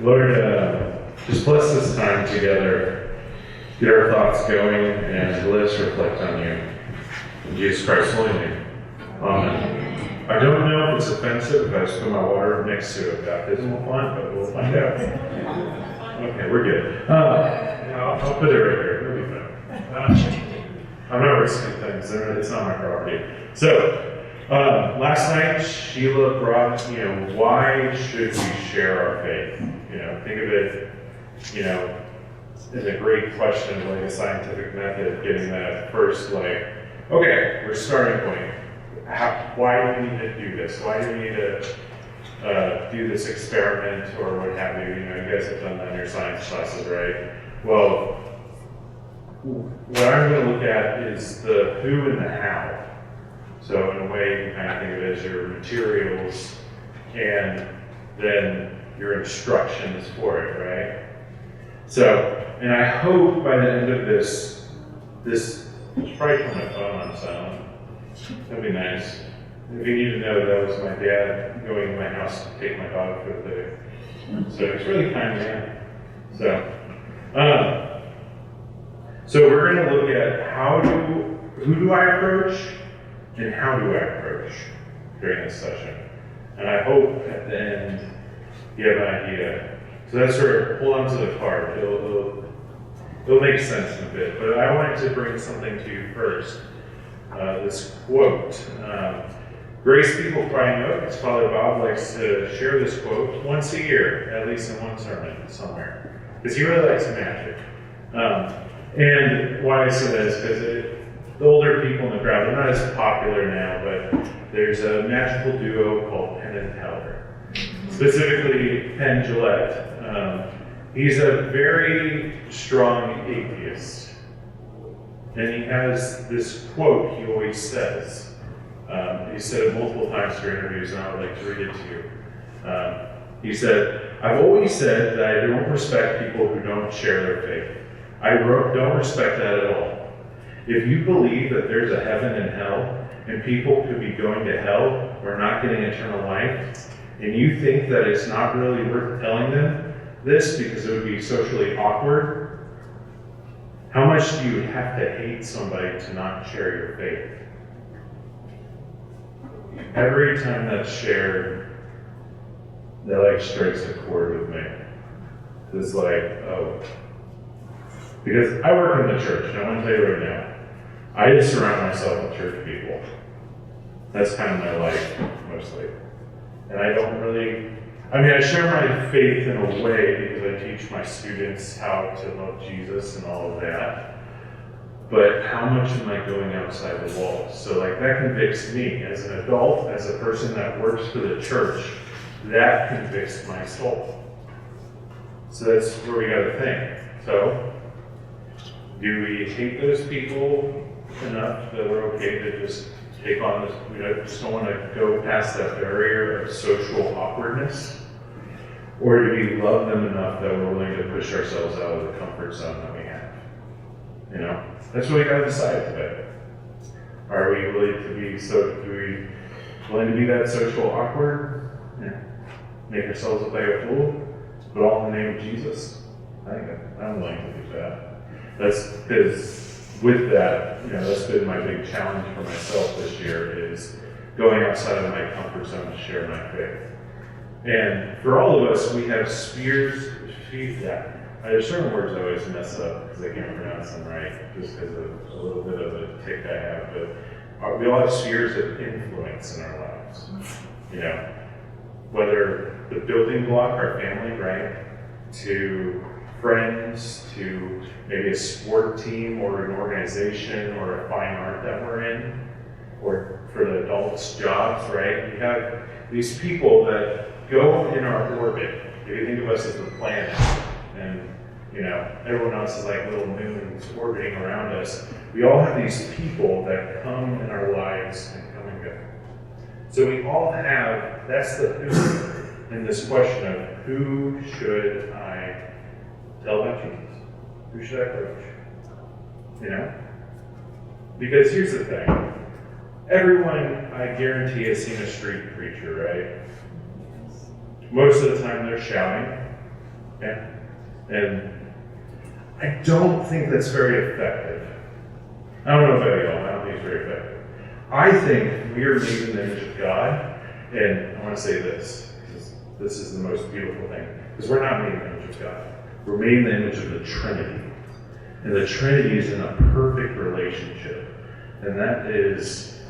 Lord, just bless this time together. Get our thoughts going and let us reflect on you. In Jesus Christ's holy name. Amen. I don't know if it's offensive if I just put my water next to a baptismal font, but we'll find out. Okay, we're good. I'll put it right here. It'll be fine. I'm not risking things. It's not my property. So, last night, Sheila brought, why should we share our faith? Think of it, as a great question, like a scientific method, getting that first, okay, we're starting point. Why do we need to do this? Why do we need to do this experiment or what have you? You guys have done that in your science classes, right? Well, what I'm going to look at is the who and the how. So in a way, you kind of think of it as your materials and then your instructions for it, right? So, and I hope by the end of this should probably put my phone on silent. That'd be nice. If you need to know, that was my dad going to my house to take my dog for the day. So it's really kind man. So we're going to look at who do I approach and how do I approach during this session. And I hope at the end you have an idea. So that's where, hold on to the card. It'll make sense in a bit. But I wanted to bring something to you first. This quote. Grace people probably know it. Father Bob likes to share this quote once a year, at least in one sermon somewhere. Because he really likes magic. And why I say that is because the older people in the crowd, they're not as popular now, but there's a magical duo called Penn and Teller. Specifically, Penn Jillette. He's a very strong atheist. And he has this quote he always says. He said it multiple times during interviews, and I would like to read it to you. He said, "I've always said that I don't respect people who don't share their faith. I don't respect that at all. If you believe that there's a heaven and hell, and people could be going to hell or not getting eternal life, and you think that it's not really worth telling them this because it would be socially awkward, how much do you have to hate somebody to not share your faith?" Every time that's shared, that strikes a chord with me. It's because I work in the church, and I want to tell you right now, I just surround myself with church people. That's kind of my life, mostly. And I don't really, I share my faith in a way because I teach my students how to love Jesus and all of that. But how much am I going outside the walls? So that convicts me as an adult, as a person that works for the church, that convicts my soul. So that's where we got to think. So, do we hate those people enough that we're okay to just take on this? We just don't want to go past that barrier of social awkwardness? Or do we love them enough that we're willing to push ourselves out of the comfort zone that we have? That's what we got to decide today. Are we willing to be willing to be that social awkward? Make ourselves look like a fool? But all in the name of Jesus? I think I'm willing to do that. That's because with that, that's been my big challenge for myself this year is going outside of my comfort zone to share my faith. And for all of us, we have spheres. There's certain words I always mess up because I can't pronounce them right, just because of a little bit of a tick I have. But we all have spheres of influence in our lives. Whether the building block, our family, right, to friends, to maybe a sport team or an organization or a fine art that we're in, or for the adults' jobs, right? We have these people that go in our orbit. If you think of us as the planet, and everyone else is like little moons orbiting around us. We all have these people that come in our lives and come and go. So we all have, that's the who in this question of who should I tell about Jesus? Who should I approach? Because here's the thing. Everyone, I guarantee, has seen a street preacher, right? Most of the time they're shouting. Yeah? And I don't think that's very effective. I don't know about y'all, I don't think it's very effective. I think we are made in the image of God, and I want to say this, because this is the most beautiful thing, because we're not made in the image of God. We're made in the image of the Trinity. And the Trinity is in a perfect relationship. And that is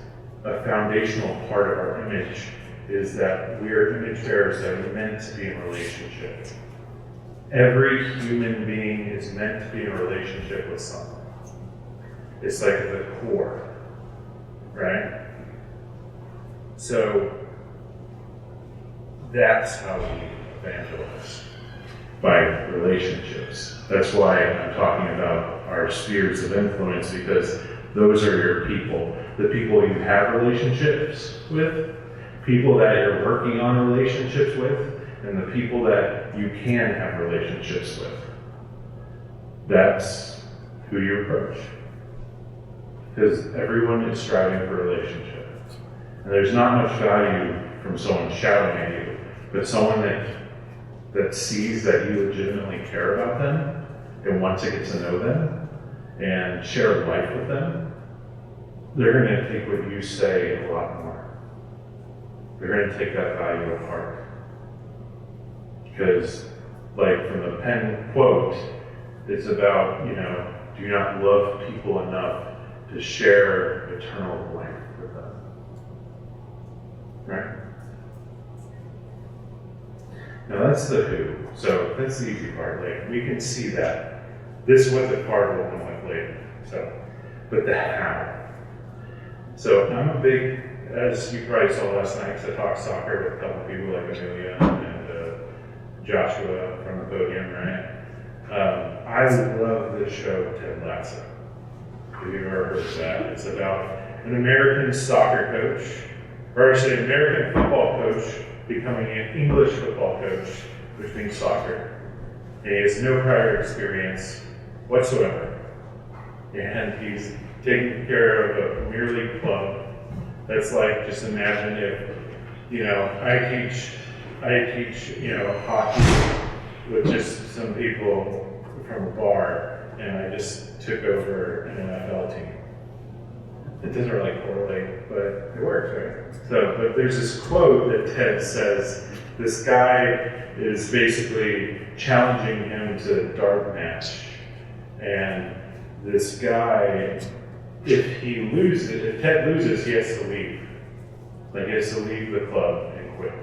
a foundational part of our image, is that we are image bearers that are meant to be in relationship. Every human being is meant to be in a relationship with someone. It's like at the core, right? So that's how we evangelize, by relationships. That's why I'm talking about our spheres of influence, because those are your people. The people you have relationships with, people that you're working on relationships with, and the people that you can have relationships with. That's who you approach. Because everyone is striving for a relationship. And there's not much value from someone shouting at you, but someone that sees that you legitimately care about them and want to get to know them and share life with them, they're going to take what you say a lot more. They're going to take that value of heart. Because, like from the Penn quote, it's about, do not love people enough to share eternal life with them. Right? Now that's the who. So that's the easy part. Like, we can see that. This is what the card will come like later. So, but the how. So I'm a big, as you probably saw last night, because I talked soccer with a couple of people like Amelia and Joshua from the podium, right? I love the show Ted Lasso. Have you ever heard of that? It's about an American soccer coach, or I should say American football coach becoming an English football coach, which means soccer. And he has no prior experience whatsoever. And he's taking care of a Premier League club. That's like, just imagine if, I teach, hockey with just some people from a bar, and I just took over an NFL team. It doesn't really correlate, but it works, right? So, but there's this quote that Ted says, this guy is basically challenging him to a dart match. And this guy, if Ted loses, he has to leave. Like, he has to leave the club and quit.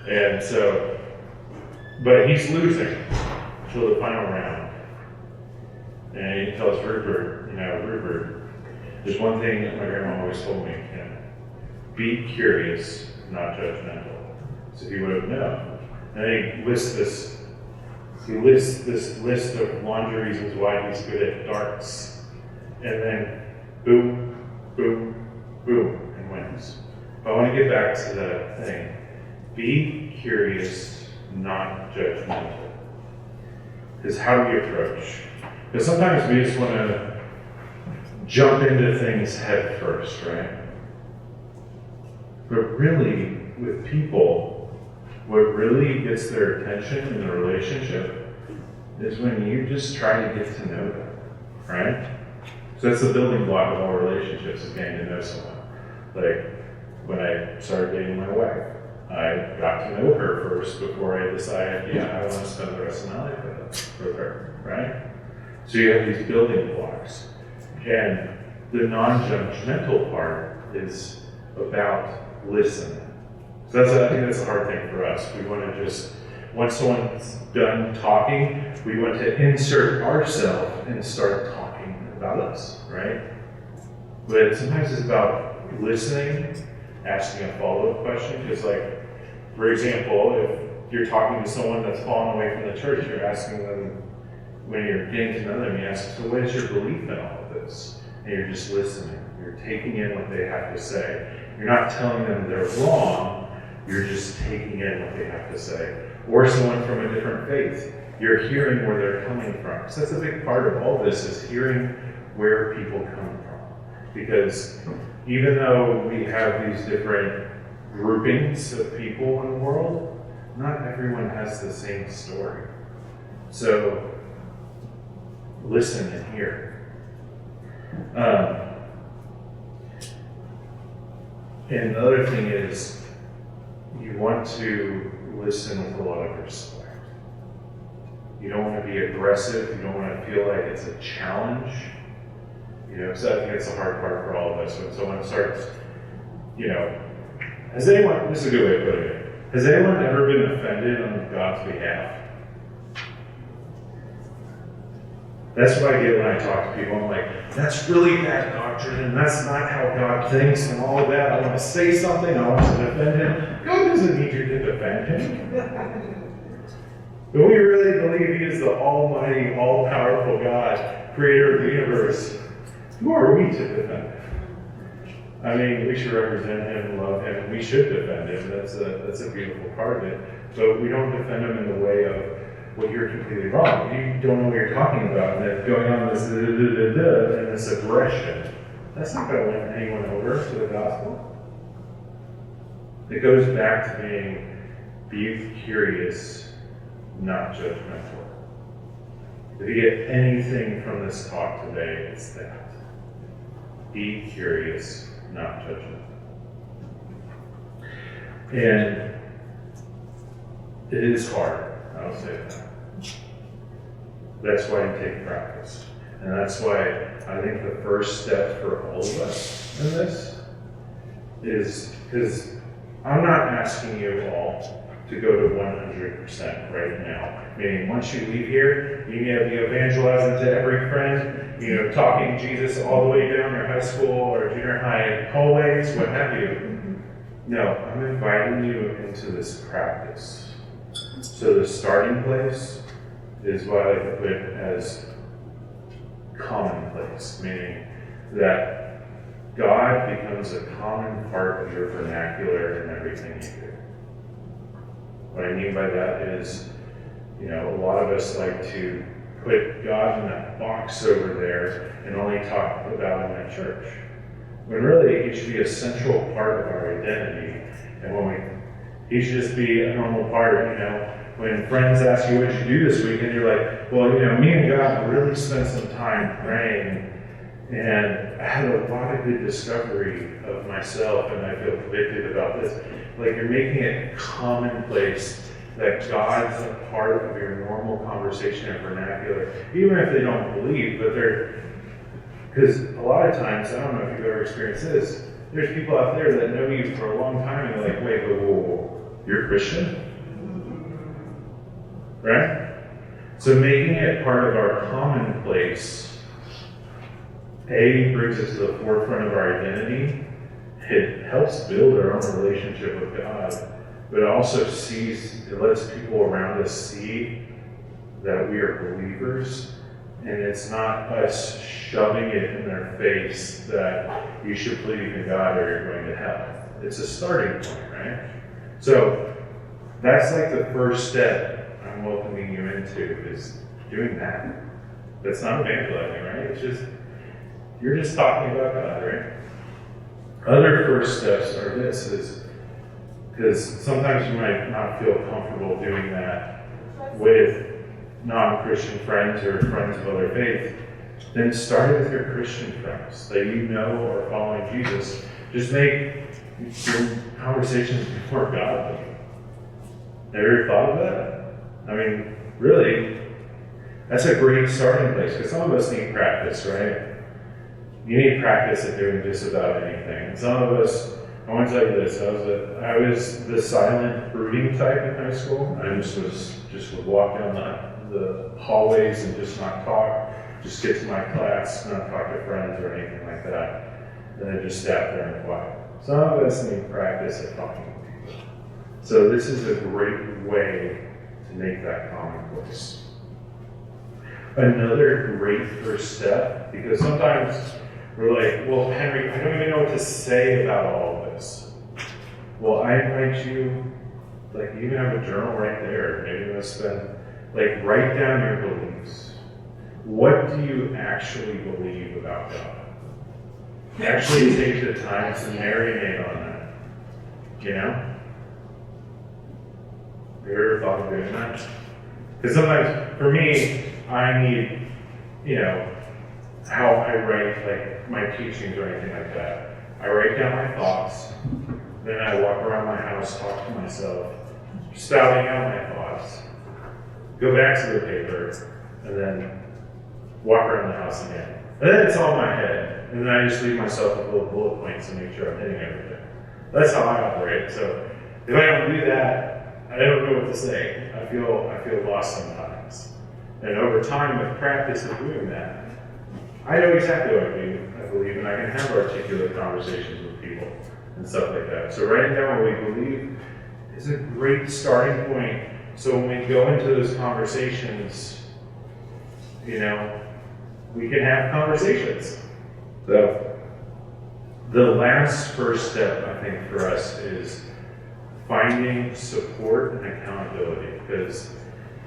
And so, but he's losing till the final round. And he tells Rupert, Rupert, there's one thing that my grandma always told me, be curious, not judgmental. So he would have known. And he lists this list of laundry reasons why he's good at darts. And then boom, boom, boom, and wins. But I want to get back to the thing. Be curious, not judgmental. Because how do we approach? Because sometimes we just want to jump into things head first, right? But really, with people, what really gets their attention in a relationship is when you just try to get to know them, right? So that's the building block of all relationships, is getting to know someone. Like, when I started dating my wife, I got to know her first before I decided, I want to spend the rest of my life with her, right? So you have these building blocks. And the non-judgmental part is about listening. So I think that's a hard thing for us. We want to just, once someone's done talking, we want to insert ourselves and start talking about us, right? But sometimes it's about listening, asking a follow-up question, because for example, if you're talking to someone that's fallen away from the church, you're asking them, when you're getting to know them, you ask, so what is your belief in all of this? And you're just listening. You're taking in what they have to say. You're not telling them they're wrong, you're just taking in what they have to say. Or someone from a different faith, you're hearing where they're coming from. So that's a big part of all this, is hearing where people come from. Because even though we have these different groupings of people in the world, not everyone has the same story. So listen and hear. And the other thing is, you want to listen with a lot of respect. You don't want to be aggressive. You don't want to feel like it's a challenge. Because I think it's the hard part for all of us. When someone starts, has anyone, this is a good way of putting it, has anyone ever been offended on God's behalf? That's what I get when I talk to people. I'm like, that's really bad doctrine, and that's not how God thinks, and all of that. I want to say something, I want to defend him. God doesn't need you to defend him. But we really believe he is the almighty, all-powerful God, creator of the universe. Who are we to defend him? I mean, we should represent him, love him, and we should defend him. That's a beautiful part of it. But we don't defend him in the way of, well, you're completely wrong. You don't know what you're talking about, and then going on this and this aggression. That's not going to win anyone over to the gospel. It goes back to be curious, not judgmental. If you get anything from this talk today, it's that. Be curious, not judgmental. And it is hard, I'll say that. That's why you take practice. And that's why I think the first step for all of us in this is, because I'm not asking you all to go to 100% right now. Meaning, once you leave here, you need to be evangelizing to every friend, talking Jesus all the way down your high school or junior high hallways, what have you. No, I'm inviting you into this practice. So the starting place is what I like to put as commonplace, meaning that God becomes a common part of your vernacular in everything you do. What I mean by that is, a lot of us like to put God in that box over there and only talk about him at church. When really, he should be a central part of our identity. And he should just be a normal part, When friends ask you what you do this week, and you're like, well, me and God really spent some time praying, and I had a lot of good discovery of myself, and I feel convicted about this. Like, you're making it commonplace that God's a part of your normal conversation and vernacular, even if they don't believe, but because a lot of times, I don't know if you've ever experienced this, there's people out there that know you for a long time, and they're like, wait, whoa, you're a Christian? Right? So making it part of our commonplace, brings it to the forefront of our identity. It helps build our own relationship with God, but it also it lets people around us see that we are believers, and it's not us shoving it in their face that you should believe in God or you're going to hell. It's a starting point, right? So that's like the first step I'm welcoming you into, is doing that. That's not evangelizing, right? It's just, you're just talking about God, right? Other first steps are is because sometimes you might not feel comfortable doing that with non-Christian friends or friends of other faith. Then start with your Christian friends that are following Jesus. Just make your conversations more godly. Have you ever thought of that? I mean, really, that's a great starting place, because some of us need practice, right? You need practice at doing just about anything. Some of us, I want to tell you this, I was the silent brooding type in high school. I just would walk down the hallways and just not talk, just get to my class, not talk to friends or anything like that. And I just sat there and quiet. Some of us need practice at talking to people. So this is a great way to make that commonplace. Another great first step, because sometimes we're like, well, Henry, I don't even know what to say about all of this. Well, I invite you, you can have a journal right there. Maybe you want to write down your beliefs. What do you actually believe about God? Actually take the time to marinate on that. You're problem doing that. Because sometimes, for me, I need, how I write, like, my teachings or anything like that. I write down my thoughts, then I walk around my house, talk to myself, spouting out my thoughts, go back to the paper, and then walk around the house again. And then it's all in my head, and then I just leave myself with little bullet points to make sure I'm hitting everything. That's how I operate. So if I don't do that, I don't know what to say. I feel lost sometimes. And over time, with practice of doing that, I know exactly what I believe, and I can have articulate conversations with people and stuff like that. So writing down what we believe is a great starting point. So when we go into those conversations, we can have conversations. So the last first step, I think, for us is finding support and accountability. Because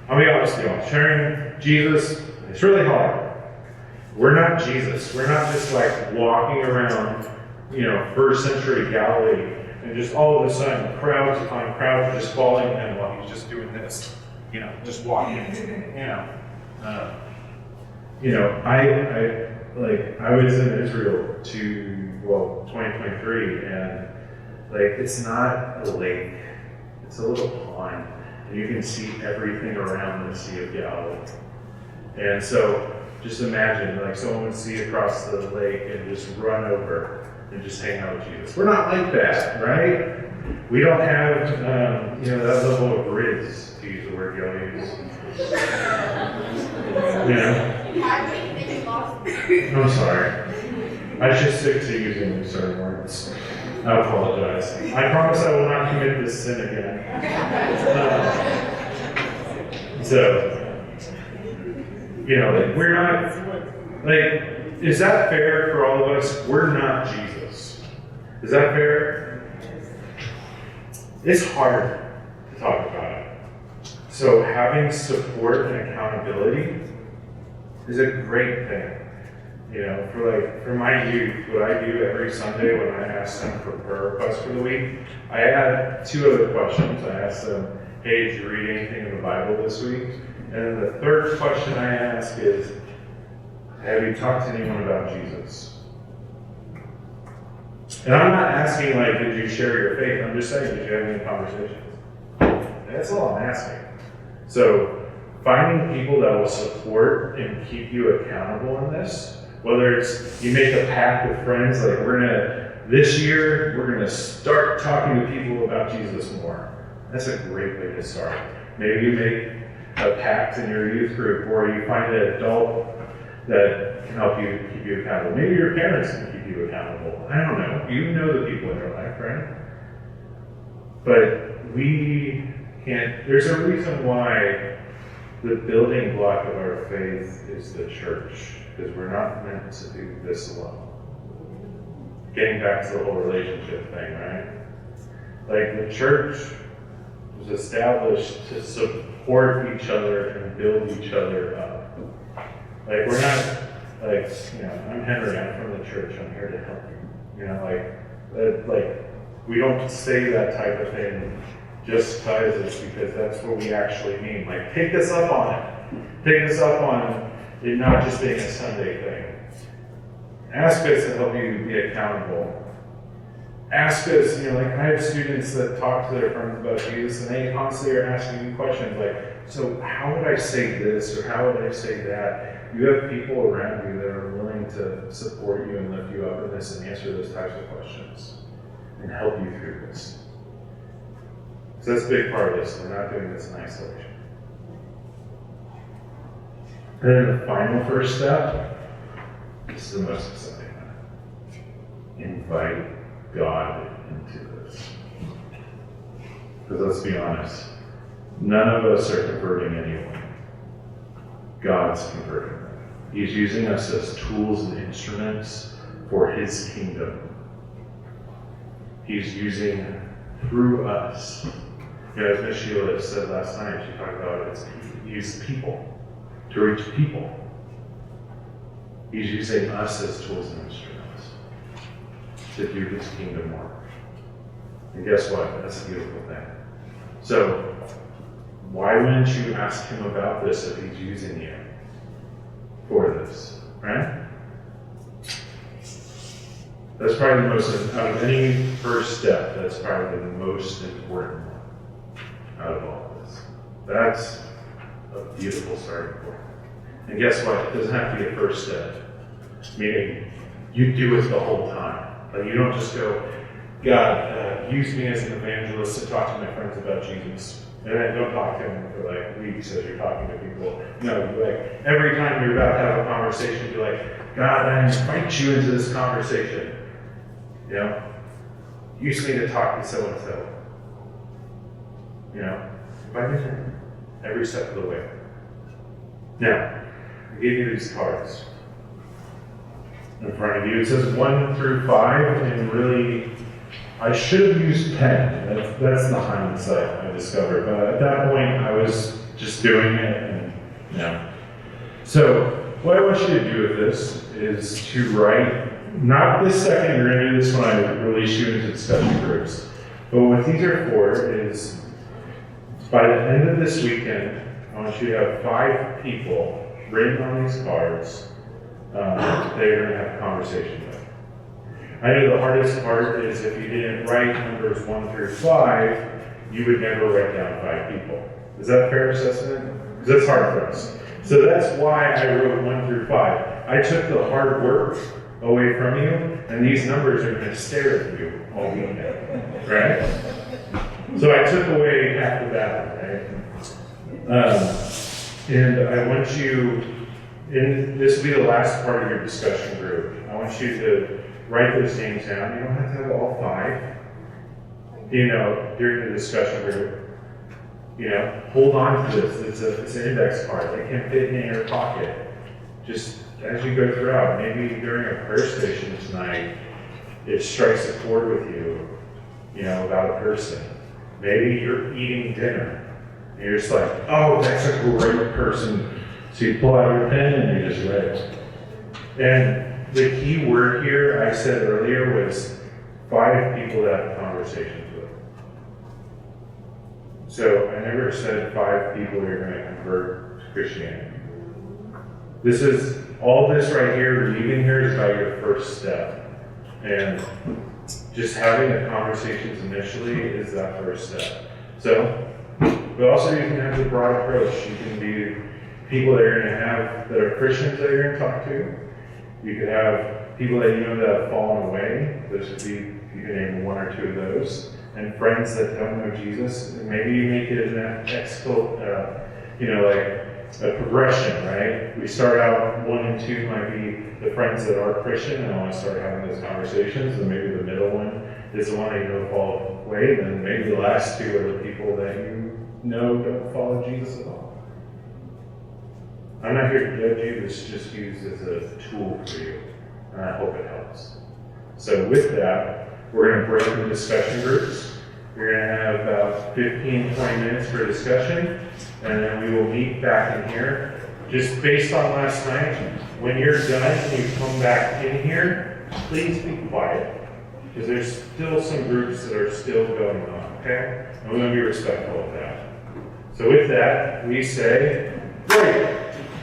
I'll be honest with you, sharing Jesus, it's really hard. We're not Jesus. We're not just like walking around, first century Galilee, and just all of a sudden crowds upon crowds are just following him while he's just doing this, just walking. I was in Israel 2023, and it's not a lake, it's a little pond, and you can see everything around the Sea of Galilee. And so just imagine, someone would see across the lake and just run over and just hang out with Jesus. We're not like that, right? We don't have, that level of riz, to use the word y'all use. I'm sorry. I should stick to using certain words. I apologize. I promise I will not commit this sin again. We're not, is that fair for all of us? We're not Jesus. Is that fair? It's hard to talk about it. So having support and accountability is a great thing. For my youth, what I do every Sunday when I ask them for prayer requests for the week, I add 2 other questions. I ask them, hey, did you read anything in the Bible this week? And then the third question I ask is, have you talked to anyone about Jesus? And I'm not asking, did you share your faith? I'm just saying, did you have any conversations? That's all I'm asking. So, finding people that will support and keep you accountable in this, whether it's you make a pact with friends, this year, we're going to start talking to people about Jesus more. That's a great way to start. Maybe you make a pact in your youth group, or you find an adult that can help you keep you accountable. Maybe your parents can keep you accountable. I don't know. You know the people in your life, right? But we can't. There's a reason why the building block of our faith is the church, because we're not meant to do this alone. Getting back to the whole relationship thing, right? The church was established to support each other and build each other up. We're not, I'm Henry, I'm from the church, I'm here to help you. We don't say that type of thing just because that's what we actually mean. Take us up on it. Take us up on it not just being a Sunday thing. Ask us to help you be accountable. Ask us, I have students that talk to their friends about Jesus, and they constantly are asking me questions so how would I say this, or how would I say that? You have people around you that are willing to support you and lift you up in this and answer those types of questions and help you through this. So that's a big part of this. We're not doing this in isolation. And then the final first step, this is the most exciting one. Invite God into this. Because let's be honest, none of us are converting anyone. God's converting them. He's using us as tools and instruments for His kingdom. He's using through us. As Miss Sheila said last night, she talked about use people to reach people. He's using us as tools and instruments to do His kingdom work. And guess what? That's a beautiful thing. So, Why wouldn't you ask him about this if he's using you for this, right? That's probably the most, out of any first step, that's probably the most important one out of all of this. That's a beautiful starting point. And guess what? It doesn't have to be a first step. Meaning, you do it the whole time. Like, you don't just go, God, use me as an evangelist to talk to my friends about Jesus. And then don't talk to them for like weeks as you're talking to people. No, like, every time you're about to have a conversation, you're like, God, I invite you into this conversation. You know? Use me to talk to so-and-so. You know? Invite me in every step of the way. Now, I gave you these cards in front of you. It says 1 through 5, and really, I should have used pen. That's the hindsight I discovered. But at that point, I was just doing it, and you know. So, what I want you to do with this is to write, not this second, you're going to do this when I release you into discussion groups. But what these are for is, by the end of this weekend, I want you to have 5 people written on these cards that you're going to have a conversation with. I know the hardest part is if you didn't write numbers 1 through 5, you would never write down 5 people. Is that a fair assessment? Because that's hard for us. So that's why I wrote 1 through 5. I took the hard work away from you, and these numbers are going to stare at you all weekend, right? So I took away half the battle, right? And I want you, and this will be the last part of your discussion group. I want you to write those names down. You don't have to have all 5. You know, during the discussion group, you know, hold on to this. It's an index card. It can fit in your pocket. Just as you go throughout, maybe during a prayer station tonight, it strikes a chord with you, you know, about a person. Maybe you're eating dinner. And you're just like, oh, that's a great person. So you pull out your pen and you just write it. And the key word here, I said earlier, was 5 people to have conversations with. So I never said 5 people you're going to convert to Christianity. This is, all this right here, reading here is about your first step. And just having the conversations initially is that first step. So, but also you can have the broad approach. You can be people that you're going to have that are Christians that you're going to talk to. You could have people that you know that have fallen away. Those would be, you can name 1 or 2 of those. And friends that don't know Jesus. And maybe you make it an you know, like a progression, right? We start out 1 and 2 might be the friends that are Christian and want to start having those conversations. And maybe the middle one is the one that you know fall away. And then maybe the last 2 are the people that you know don't follow Jesus at all. I'm not here to judge you, this is just used as a tool for you, and I hope it helps. So with that, we're going to break into discussion groups. We're going to have about 15, 20 minutes for discussion, and then we will meet back in here. Just based on last night, when you're done and you come back in here, please be quiet, because there's still some groups that are still going on, okay? And we want to be respectful of that. So with that, we say, break.